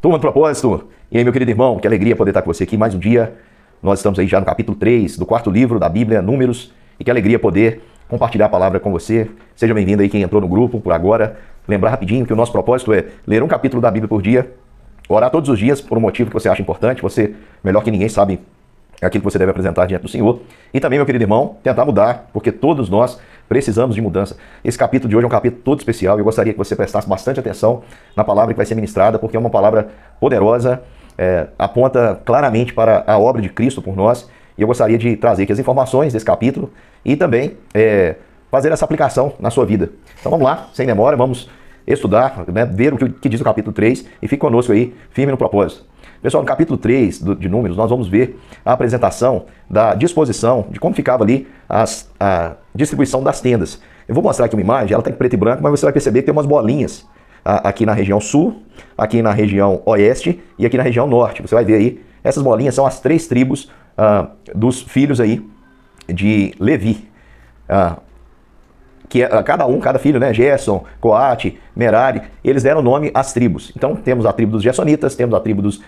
Turma do Propósito, e aí meu querido irmão, que alegria poder estar com você aqui mais um dia. Nós estamos aí já no capítulo 3 do 4º livro da Bíblia, Números, e que alegria poder compartilhar a palavra com você. Seja bem-vindo aí quem entrou no grupo por agora. Lembrar rapidinho que o nosso propósito é ler um capítulo da Bíblia por dia, orar todos os dias por um motivo que você acha importante, você, melhor que ninguém, sabe aquilo que você deve apresentar diante do Senhor. E também, meu querido irmão, tentar mudar, porque todos nós precisamos de mudança. Esse capítulo de hoje é um capítulo todo especial e eu gostaria que você prestasse bastante atenção na palavra que vai ser ministrada, porque é uma palavra poderosa, aponta claramente para a obra de Cristo por nós. E eu gostaria de trazer aqui as informações desse capítulo e também fazer essa aplicação na sua vida. Então vamos lá, sem demora, vamos estudar, né, ver o que diz o capítulo 3 e fique conosco aí, firme no propósito. Pessoal, no capítulo 3 de Números, nós vamos ver a apresentação da disposição, de como ficava ali a distribuição das tendas. Eu vou mostrar aqui uma imagem, ela está em preto e branco, mas você vai perceber que tem umas bolinhas aqui na região sul, aqui na região oeste e aqui na região norte. Você vai ver aí, essas bolinhas são as 3 tribos dos filhos aí de Levi. Que cada filho, né, Gerson, Coate, Merari, eles deram nome às tribos. Então temos a tribo dos Gersonitas, temos a tribo dos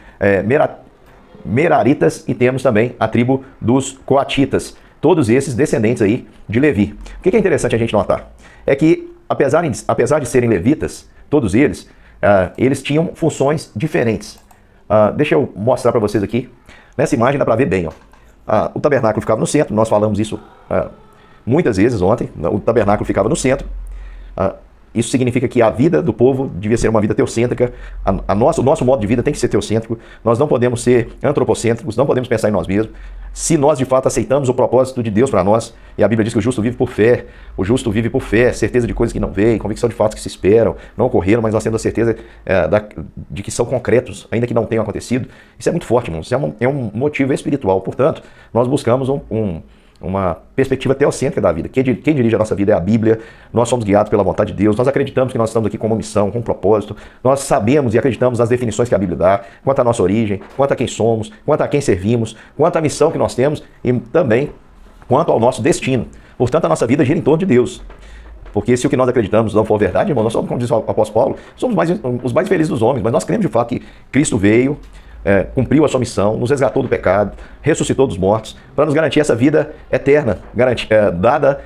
Meraritas e temos também a tribo dos Coatitas. Todos esses descendentes aí de Levi. O que é interessante a gente notar? É que, apesar de serem levitas, todos eles, eles tinham funções diferentes. Deixa eu mostrar para vocês aqui. Nessa imagem dá para ver bem, ó. O tabernáculo ficava no centro, nós falamos isso muitas vezes ontem, o tabernáculo ficava no centro. Isso significa que a vida do povo devia ser uma vida teocêntrica. O nosso modo de vida tem que ser teocêntrico. Nós não podemos ser antropocêntricos, não podemos pensar em nós mesmos. Se nós de fato aceitamos o propósito de Deus para nós, e a Bíblia diz que o justo vive por fé, certeza de coisas que não veem, convicção de fatos que se esperam, não ocorreram, mas nós temos a certeza de que são concretos, ainda que não tenham acontecido. Isso é muito forte, irmãos. Isso é um motivo espiritual. Portanto, nós buscamos uma perspectiva teocêntrica da vida. Quem dirige a nossa vida é a Bíblia. Nós somos guiados pela vontade de Deus. Nós acreditamos que nós estamos aqui com uma missão, com um propósito. Nós sabemos e acreditamos nas definições que a Bíblia dá, quanto à nossa origem, quanto a quem somos, quanto a quem servimos, quanto à missão que nós temos e também quanto ao nosso destino. Portanto, a nossa vida gira em torno de Deus. Porque se o que nós acreditamos não for verdade, irmão, nós somos, como diz o apóstolo Paulo, somos os mais felizes dos homens, mas nós cremos de fato que Cristo veio, cumpriu a sua missão, nos resgatou do pecado, ressuscitou dos mortos, para nos garantir essa vida eterna, dada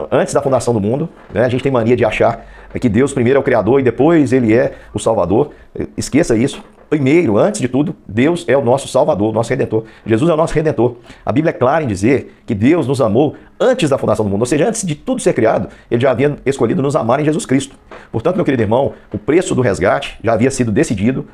antes da fundação do mundo. Né? A gente tem mania de achar que Deus primeiro é o Criador e depois Ele é o Salvador. Esqueça isso. Primeiro, antes de tudo, Deus é o nosso Salvador, nosso Redentor. Jesus é o nosso Redentor. A Bíblia é clara em dizer que Deus nos amou antes da fundação do mundo, ou seja, antes de tudo ser criado, Ele já havia escolhido nos amar em Jesus Cristo. Portanto, meu querido irmão, o preço do resgate já havia sido decidido,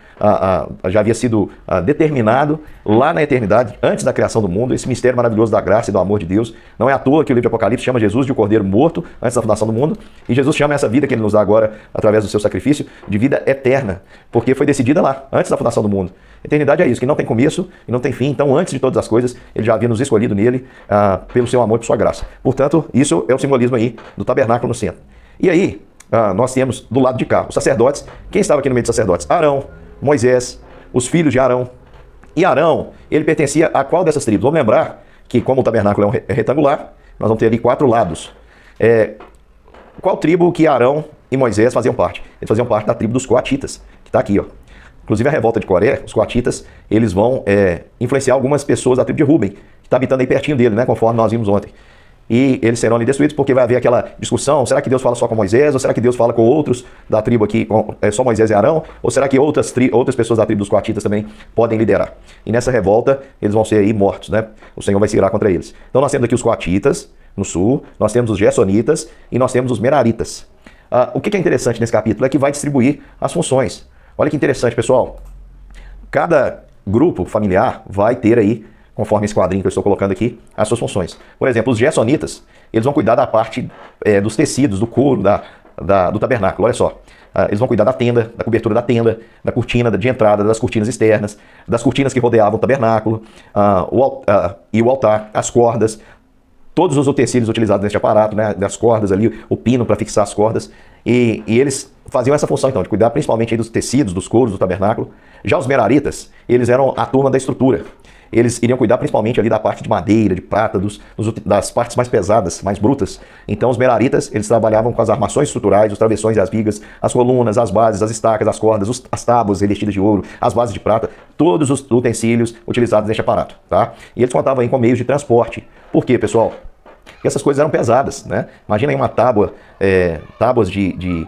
já havia sido determinado lá na eternidade, antes da criação do mundo. Esse mistério maravilhoso da graça e do amor de Deus. Não é à toa que o livro de Apocalipse chama Jesus de o Cordeiro morto antes da fundação do mundo, e Jesus chama essa vida que Ele nos dá agora, através do seu sacrifício, de vida eterna, porque foi decidida lá, antes da fundação do mundo. Eternidade é isso, que não tem começo e não tem fim. Então, antes de todas as coisas, Ele já havia nos escolhido nele pelo seu amor e por sua graça. Portanto, isso é o simbolismo aí do tabernáculo no centro. E aí, nós temos do lado de cá os sacerdotes. Quem estava aqui no meio dos sacerdotes? Arão, Moisés, os filhos de Arão. E Arão, ele pertencia a qual dessas tribos? Vamos lembrar que, como o tabernáculo é retangular, nós vamos ter ali 4 lados. Qual tribo que Arão e Moisés faziam parte? Eles faziam parte da tribo dos Coatitas, que está aqui, ó. Inclusive a revolta de Coré, os Coatitas, eles vão influenciar algumas pessoas da tribo de Ruben, que está habitando aí pertinho dele, né, conforme nós vimos ontem. E eles serão ali destruídos porque vai haver aquela discussão, será que Deus fala só com Moisés, ou será que Deus fala com outros da tribo aqui, só Moisés e Arão, ou será que outras pessoas da tribo dos Coatitas também podem liderar? E nessa revolta, eles vão ser aí mortos, né? O Senhor vai se irar contra eles. Então nós temos aqui os Coatitas, no sul, nós temos os Gersonitas e nós temos os Meraritas. O que é interessante nesse capítulo é que vai distribuir as funções. Olha que interessante, pessoal. Cada grupo familiar vai ter aí, conforme esse quadrinho que eu estou colocando aqui, as suas funções. Por exemplo, os Gersonitas, eles vão cuidar da parte dos tecidos, do couro, do tabernáculo. Olha só. Eles vão cuidar da tenda, da cobertura da tenda, da cortina de entrada, das cortinas externas, das cortinas que rodeavam o tabernáculo, e o altar, as cordas, todos os utensílios utilizados neste aparato, né, das cordas ali, o pino para fixar as cordas. E eles faziam essa função, então, de cuidar principalmente aí dos tecidos, dos couros do tabernáculo. Já os Meraritas, eles eram a turma da estrutura. eles iriam cuidar principalmente ali da parte de madeira, de prata, das partes mais pesadas, mais brutas. Então os meraritas, eles trabalhavam com as armações estruturais, os travessões e as vigas, as colunas, as bases, as estacas, as cordas, as tábuas revestidas de ouro, as bases de prata, todos os utensílios utilizados neste aparato, tá? E eles contavam aí com meios de transporte. Por quê, pessoal? Porque essas coisas eram pesadas, né? Imagina aí uma tábuas de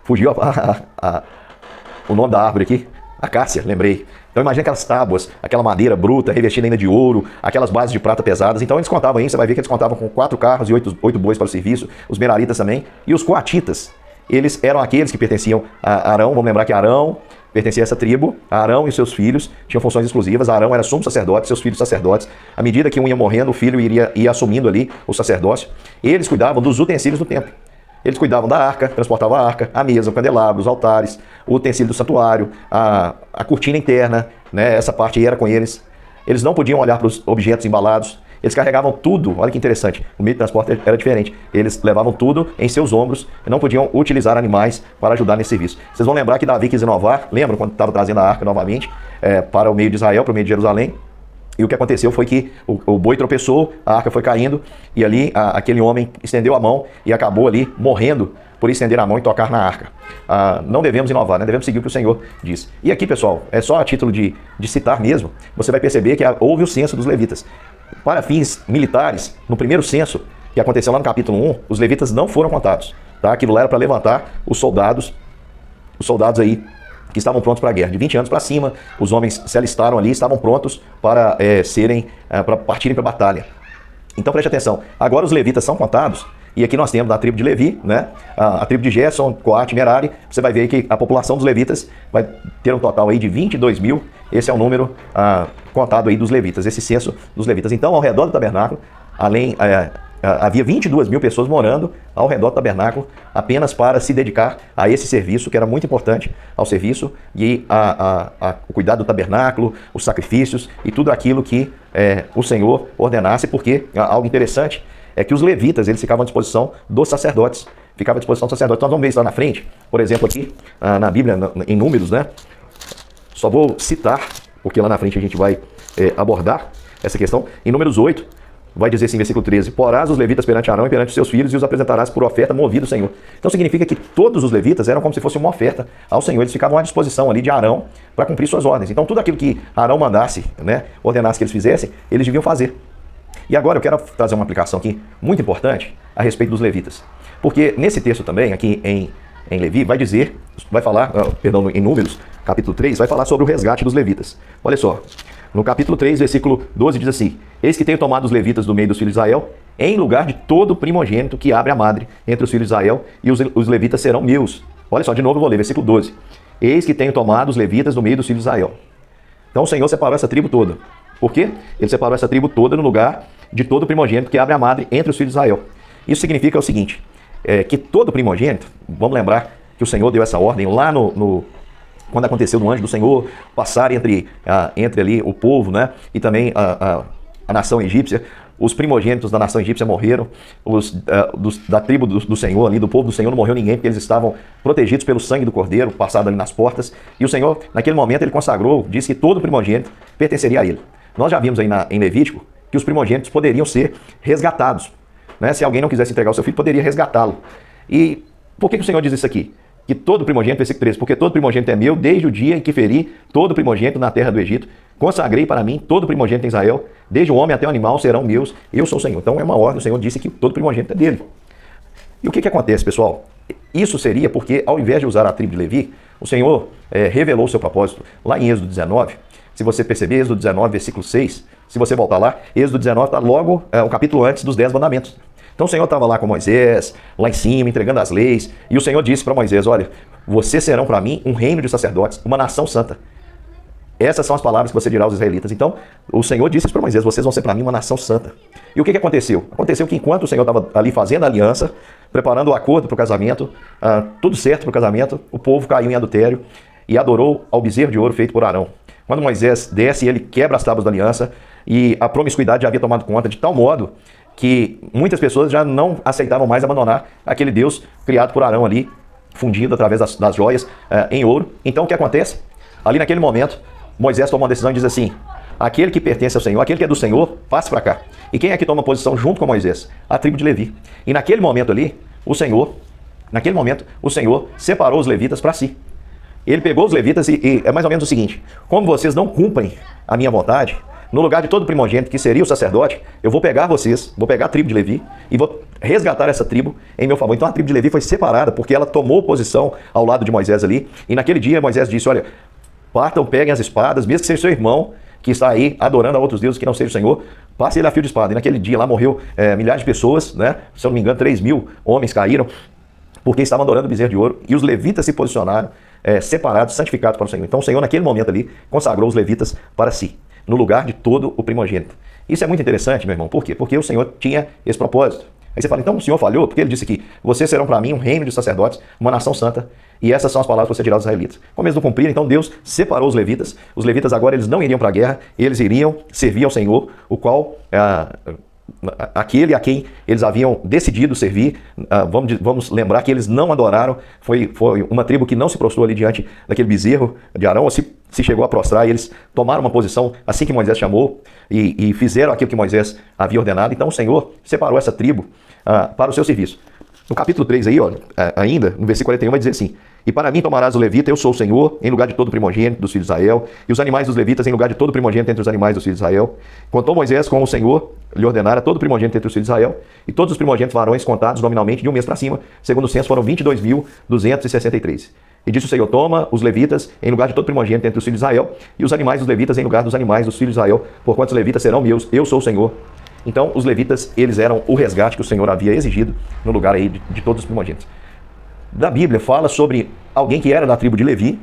fugiu o nome da árvore aqui, acácia, lembrei. Então imagina aquelas tábuas, aquela madeira bruta, revestida ainda de ouro, aquelas bases de prata pesadas. Então eles contavam aí, você vai ver que eles contavam com 4 carros e 8 bois para o serviço, os meraritas também, e os coatitas. Eles eram aqueles que pertenciam a Arão, vamos lembrar que Arão pertencia a essa tribo, Arão e seus filhos tinham funções exclusivas, Arão era sumo sacerdote, seus filhos sacerdotes. À medida que um ia morrendo, o filho ia assumindo ali o sacerdócio. Eles cuidavam dos utensílios do templo. Eles cuidavam da arca, transportavam a arca, a mesa, o candelabro, os altares, o utensílio do santuário, a cortina interna, né? Essa parte aí era com eles. Eles não podiam olhar para os objetos embalados. Eles carregavam tudo, olha que interessante, o meio de transporte era diferente. Eles levavam tudo em seus ombros e não podiam utilizar animais para ajudar nesse serviço. Vocês vão lembrar que Davi quis inovar, lembram quando estava trazendo a arca novamente para o meio de Israel, para o meio de Jerusalém? E o que aconteceu foi que o boi tropeçou, a arca foi caindo, e ali aquele homem estendeu a mão e acabou ali morrendo por estender a mão e tocar na arca. Não devemos inovar, né? Devemos seguir o que o Senhor diz. E aqui, pessoal, é só a título de citar mesmo, você vai perceber que houve o censo dos levitas. Para fins militares, no primeiro censo, que aconteceu lá no capítulo 1, os levitas não foram contados. Tá? Aquilo lá era para levantar os soldados aí, que estavam prontos para a guerra. De 20 anos para cima, os homens se alistaram ali, estavam prontos para para partirem para a batalha. Então preste atenção, agora os levitas são contados, e aqui nós temos a tribo de Levi, né? A tribo de Gerson, Coate, Merari. Você vai ver que a população dos levitas vai ter um total aí de 22 mil, esse é o número contado aí dos levitas, esse censo dos levitas. Então, ao redor do tabernáculo, havia 22 mil pessoas morando ao redor do tabernáculo apenas para se dedicar a esse serviço, que era muito importante ao serviço e o cuidado do tabernáculo, os sacrifícios e tudo aquilo que o Senhor ordenasse, porque algo interessante é que os levitas, eles ficavam à disposição dos sacerdotes. Ficavam à disposição dos sacerdotes. Nós vamos ver isso lá na frente, por exemplo aqui na Bíblia, em Números, né? Só vou citar, porque lá na frente a gente vai abordar essa questão. Em Números 8, vai dizer assim, versículo 13, porás os levitas perante Arão e perante os seus filhos e os apresentarás por oferta movida ao Senhor. Então significa que todos os levitas eram como se fosse uma oferta ao Senhor. Eles ficavam à disposição ali de Arão para cumprir suas ordens. Então tudo aquilo que Arão mandasse, né, ordenasse que eles fizessem, eles deviam fazer. E agora eu quero trazer uma aplicação aqui muito importante a respeito dos levitas. Porque nesse texto também, aqui em Levi, em Números, capítulo 3, vai falar sobre o resgate dos levitas. Olha só, no capítulo 3, versículo 12, diz assim, eis que tenho tomado os levitas do meio dos filhos de Israel, em lugar de todo primogênito que abre a madre entre os filhos de Israel, e os levitas serão meus. Olha só, de novo eu vou ler, versículo 12. Eis que tenho tomado os levitas do meio dos filhos de Israel. Então o Senhor separou essa tribo toda. Por quê? Ele separou essa tribo toda no lugar de todo primogênito que abre a madre entre os filhos de Israel. Isso significa o seguinte, que todo primogênito, vamos lembrar que o Senhor deu essa ordem lá quando aconteceu no anjo do Senhor passar entre ali o povo, né, e também a nação egípcia. Os primogênitos da nação egípcia morreram, da tribo do Senhor ali, do povo do Senhor, não morreu ninguém, porque eles estavam protegidos pelo sangue do Cordeiro, passado ali nas portas. E o Senhor, naquele momento, ele consagrou, disse que todo primogênito pertenceria a ele. Nós já vimos aí em Levítico que os primogênitos poderiam ser resgatados, né? Se alguém não quisesse entregar o seu filho, poderia resgatá-lo. E por que o Senhor diz isso aqui? Que todo primogênito, versículo 13, porque todo primogênito é meu, desde o dia em que feri todo primogênito na terra do Egito, consagrei para mim todo primogênito em Israel, desde o homem até o animal serão meus, eu sou o Senhor. Então é uma ordem, o Senhor disse que todo primogênito é dele. E o que acontece, pessoal? Isso seria porque, ao invés de usar a tribo de Levi, o Senhor revelou o seu propósito lá em Êxodo 19. Se você perceber, Êxodo 19, versículo 6, se você voltar lá, Êxodo 19 está logo um capítulo antes dos 10 mandamentos. Então o Senhor estava lá com Moisés, lá em cima, entregando as leis, e o Senhor disse para Moisés, olha, vocês serão para mim um reino de sacerdotes, uma nação santa. Essas são as palavras que você dirá aos israelitas. Então, o Senhor disse para Moisés, vocês vão ser para mim uma nação santa. E o que aconteceu? Aconteceu que enquanto o Senhor estava ali fazendo a aliança, preparando o acordo para o casamento, tudo certo para o casamento, o povo caiu em adultério e adorou ao bezerro de ouro feito por Arão. Quando Moisés desce, ele quebra as tábuas da aliança e a promiscuidade já havia tomado conta de tal modo que muitas pessoas já não aceitavam mais abandonar aquele Deus criado por Arão ali, fundido através das joias em ouro. Então o que acontece? Ali naquele momento, Moisés toma uma decisão e diz assim: aquele que pertence ao Senhor, aquele que é do Senhor, passe para cá. E quem é que toma posição junto com Moisés? A tribo de Levi. E naquele momento ali, o Senhor separou os levitas para si. Ele pegou os levitas e é mais ou menos o seguinte: como vocês não cumprem a minha vontade, no lugar de todo primogênito, que seria o sacerdote, eu vou pegar vocês, vou pegar a tribo de Levi e vou resgatar essa tribo em meu favor. Então a tribo de Levi foi separada porque ela tomou posição ao lado de Moisés ali. E naquele dia Moisés disse: olha, partam, peguem as espadas, mesmo que seja seu irmão que está aí adorando a outros deuses que não seja o Senhor, passe ele a fio de espada. E naquele dia lá morreu milhares de pessoas, né? Se eu não me engano, 3.000 homens caíram porque estavam adorando o bezerro de ouro. E os levitas se posicionaram separados, santificados para o Senhor. Então o Senhor naquele momento ali consagrou os levitas para si, no lugar de todo o primogênito. Isso é muito interessante, meu irmão. Por quê? Porque o Senhor tinha esse propósito. Aí você fala: então o Senhor falhou? Porque ele disse que vocês serão para mim um reino de sacerdotes, uma nação santa, e essas são as palavras que você dirá aos israelitas. Como eles não cumpriram, então Deus separou os levitas. Os levitas agora eles não iriam para a guerra, eles iriam servir ao Senhor, o qual aquele a quem eles haviam decidido servir. Vamos lembrar que eles não adoraram, foi uma tribo que não se prostrou ali diante daquele bezerro de Arão, ou se chegou a prostrar, e eles tomaram uma posição assim que Moisés chamou e fizeram aquilo que Moisés havia ordenado. Então o Senhor separou essa tribo para o seu serviço. No capítulo 3 aí, ainda, no versículo 41, vai dizer assim: e para mim tomarás o levita, eu sou o Senhor, em lugar de todo primogênito dos filhos de Israel, e os animais dos levitas em lugar de todo primogênito entre os animais dos filhos de Israel. Contou Moisés como o Senhor lhe ordenara todo primogênito entre os filhos de Israel, e todos os primogênitos varões contados nominalmente de um mês para cima, segundo o censo, foram 22.263. E disse o Senhor: toma os levitas em lugar de todo primogênito entre os filhos de Israel, e os animais dos levitas em lugar dos animais dos filhos de Israel, porquanto os levitas serão meus, eu sou o Senhor. Então os levitas, eles eram o resgate que o Senhor havia exigido no lugar aí de todos os primogênitos. Da Bíblia fala sobre alguém que era da tribo de Levi.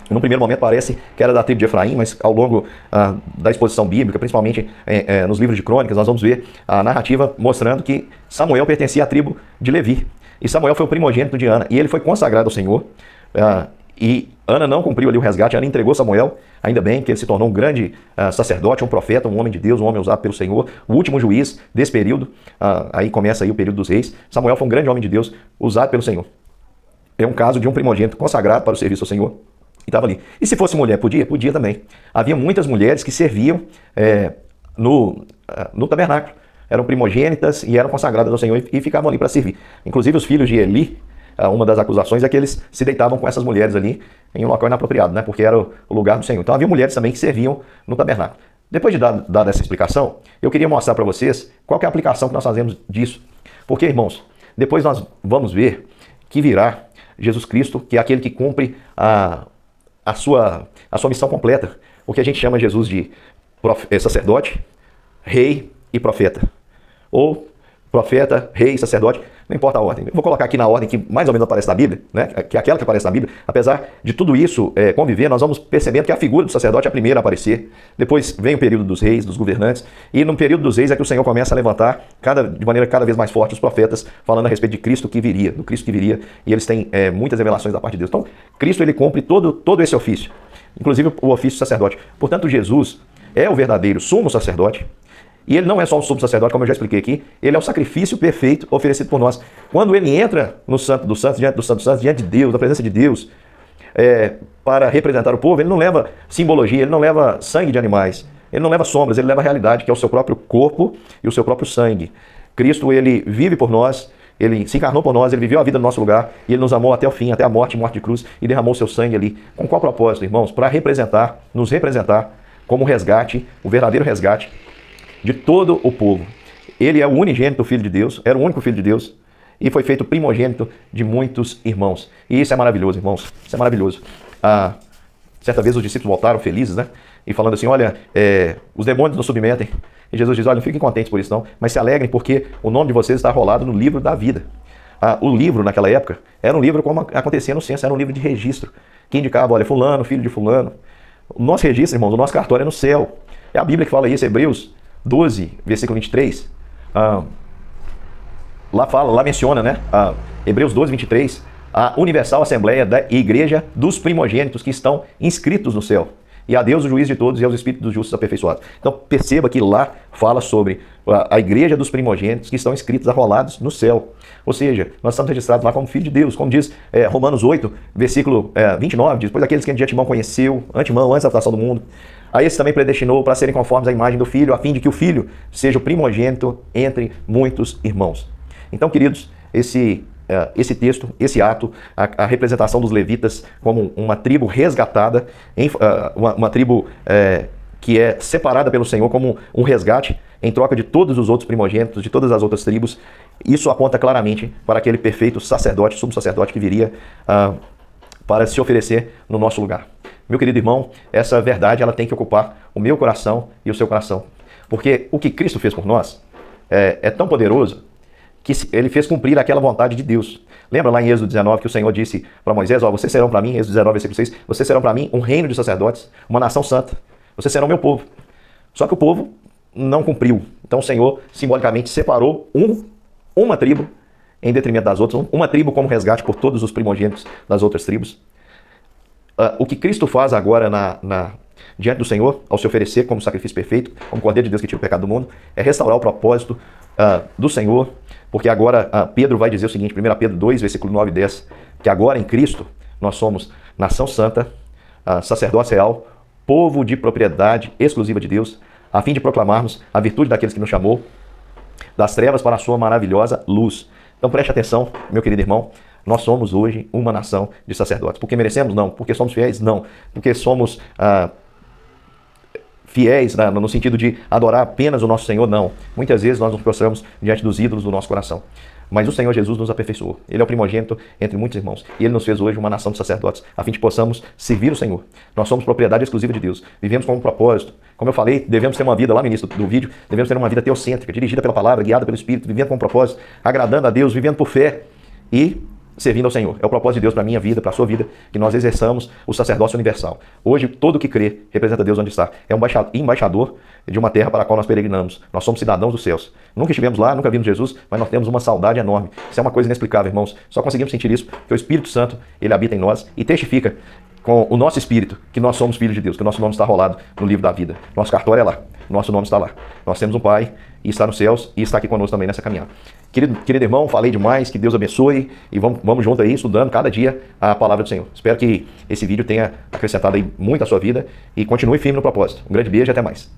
No primeiro momento parece que era da tribo de Efraim, mas ao longo da exposição bíblica, principalmente nos livros de crônicas, nós vamos ver a narrativa mostrando que Samuel pertencia à tribo de Levi. E Samuel foi o primogênito de Ana, e ele foi consagrado ao Senhor. E Ana não cumpriu ali o resgate. Ana entregou Samuel, ainda bem que ele se tornou um grande sacerdote, um profeta, um homem de Deus, um homem usado pelo Senhor, o último juiz desse período. Aí começa aí o período dos reis. Samuel foi um grande homem de Deus, usado pelo Senhor. É um caso de um primogênito consagrado para o serviço ao Senhor, e estava ali. E se fosse mulher, podia? Podia também. Havia muitas mulheres que serviam no tabernáculo, eram primogênitas e eram consagradas ao Senhor e ficavam ali para servir. Inclusive os filhos de Eli, uma das acusações é que eles se deitavam com essas mulheres ali em um local inapropriado, né? Porque era o lugar do Senhor. Então havia mulheres também que serviam no tabernáculo. Depois de dar essa explicação, eu queria mostrar para vocês qual que é a aplicação que nós fazemos disso. Porque, irmãos, depois nós vamos ver que virá Jesus Cristo, que é aquele que cumpre a sua missão completa. O que a gente chama Jesus de sacerdote, rei e profeta. Ou profeta, rei, sacerdote, não importa a ordem. Eu vou colocar aqui na ordem que mais ou menos aparece na Bíblia, né? Que é aquela que aparece na Bíblia. Apesar de tudo isso conviver, nós vamos percebendo que a figura do sacerdote é a primeira a aparecer. Depois vem o período dos reis, dos governantes. E no período dos reis é que o Senhor começa a levantar de maneira cada vez mais forte os profetas, falando a respeito de Cristo que viria, do Cristo que viria. E eles têm muitas revelações da parte de Deus. Então, Cristo ele cumpre todo esse ofício, inclusive o ofício do sacerdote. Portanto, Jesus é o verdadeiro sumo sacerdote. E ele não é só o sumo sacerdote, como eu já expliquei aqui, ele é o sacrifício perfeito oferecido por nós. Quando ele entra no Santo dos Santos, diante do Santo dos Santos, diante de Deus, da presença de Deus, para representar o povo, ele não leva simbologia, ele não leva sangue de animais, ele não leva sombras, ele leva a realidade, que é o seu próprio corpo e o seu próprio sangue. Cristo, ele vive por nós, ele se encarnou por nós, ele viveu a vida no nosso lugar, e ele nos amou até o fim, até a morte de cruz, e derramou seu sangue ali. Com qual propósito, irmãos? Para nos representar como resgate, o verdadeiro resgate de todo o povo. Ele é o unigênito Filho de Deus, era o único Filho de Deus, e foi feito primogênito de muitos irmãos. E isso é maravilhoso, irmãos, isso é maravilhoso. Certa vez os discípulos voltaram felizes, né? E falando assim: olha, os demônios nos submetem. E Jesus diz: olha, não fiquem contentes por isso não, mas se alegrem porque o nome de vocês está rolado no livro da vida. O livro naquela época era um livro como acontecia no censo, era um livro de registro, que indicava: olha, fulano, filho de fulano. O nosso registro, irmãos, o nosso cartório é no céu. É a Bíblia que fala isso, Hebreus 12, versículo 23, lá menciona, né? Hebreus 12, 23, a universal assembleia da igreja dos primogênitos que estão inscritos no céu. E a Deus o juiz de todos e aos espíritos dos justos aperfeiçoados. Então perceba que lá fala sobre a igreja dos primogênitos que estão inscritos, arrolados no céu. Ou seja, nós estamos registrados lá como filho de Deus, como diz Romanos 8, versículo 29, diz, pois aqueles que de antemão conheceu, antes da fundação do mundo, a esses também predestinou para serem conformes à imagem do Filho, a fim de que o Filho seja o primogênito entre muitos irmãos. Então, queridos, esse texto, esse ato, a representação dos levitas como uma tribo resgatada, uma tribo que é separada pelo Senhor como um resgate em troca de todos os outros primogênitos, de todas as outras tribos, isso aponta claramente para aquele perfeito sacerdote, sumo sacerdote que viria para se oferecer no nosso lugar. Meu querido irmão, essa verdade ela tem que ocupar o meu coração e o seu coração, porque o que Cristo fez por nós é tão poderoso que ele fez cumprir aquela vontade de Deus. Lembra lá em Êxodo 19 que o Senhor disse para Moisés, vocês serão para mim, Êxodo 19, versículo 6, vocês serão para mim um reino de sacerdotes, uma nação santa, vocês serão meu povo. Só que o povo não cumpriu. Então o Senhor simbolicamente separou uma tribo em detrimento das outras, uma tribo como resgate por todos os primogênitos das outras tribos. O que Cristo faz agora diante do Senhor, ao se oferecer como sacrifício perfeito, como Cordeiro de Deus que tira o pecado do mundo, é restaurar o propósito do Senhor, porque agora Pedro vai dizer o seguinte, 1 Pedro 2, versículo 9 e 10, que agora em Cristo nós somos nação santa, sacerdócio real, povo de propriedade exclusiva de Deus, a fim de proclamarmos a virtude daqueles que nos chamou das trevas para a sua maravilhosa luz. Então preste atenção, meu querido irmão, nós somos hoje uma nação de sacerdotes. Porque merecemos? Não. Porque somos fiéis? Não. Porque somos fiéis no sentido de adorar apenas o nosso Senhor? Não. Muitas vezes nós nos prostramos diante dos ídolos do nosso coração. Mas o Senhor Jesus nos aperfeiçoou. Ele é o primogênito entre muitos irmãos. E Ele nos fez hoje uma nação de sacerdotes, a fim de que possamos servir o Senhor. Nós somos propriedade exclusiva de Deus. Vivemos com um propósito. Como eu falei, devemos ter uma vida, lá no início do vídeo, devemos ter uma vida teocêntrica, dirigida pela palavra, guiada pelo Espírito, vivendo com um propósito, agradando a Deus, vivendo por fé e servindo ao Senhor. É o propósito de Deus para a minha vida, para a sua vida, que nós exerçamos o sacerdócio universal. Hoje, todo que crê representa Deus onde está. É um embaixador de uma terra para a qual nós peregrinamos. Nós somos cidadãos dos céus. Nunca estivemos lá, nunca vimos Jesus, mas nós temos uma saudade enorme. Isso é uma coisa inexplicável, irmãos. Só conseguimos sentir isso porque o Espírito Santo, ele habita em nós e testifica com o nosso espírito que nós somos filhos de Deus, que o nosso nome está rolado no livro da vida. Nosso cartório é lá, nosso nome está lá. Nós temos um Pai e está nos céus e está aqui conosco também nessa caminhada. Querido irmão, falei demais, que Deus abençoe e vamos junto aí estudando cada dia a palavra do Senhor. Espero que esse vídeo tenha acrescentado aí muito à sua vida e continue firme no propósito. Um grande beijo e até mais.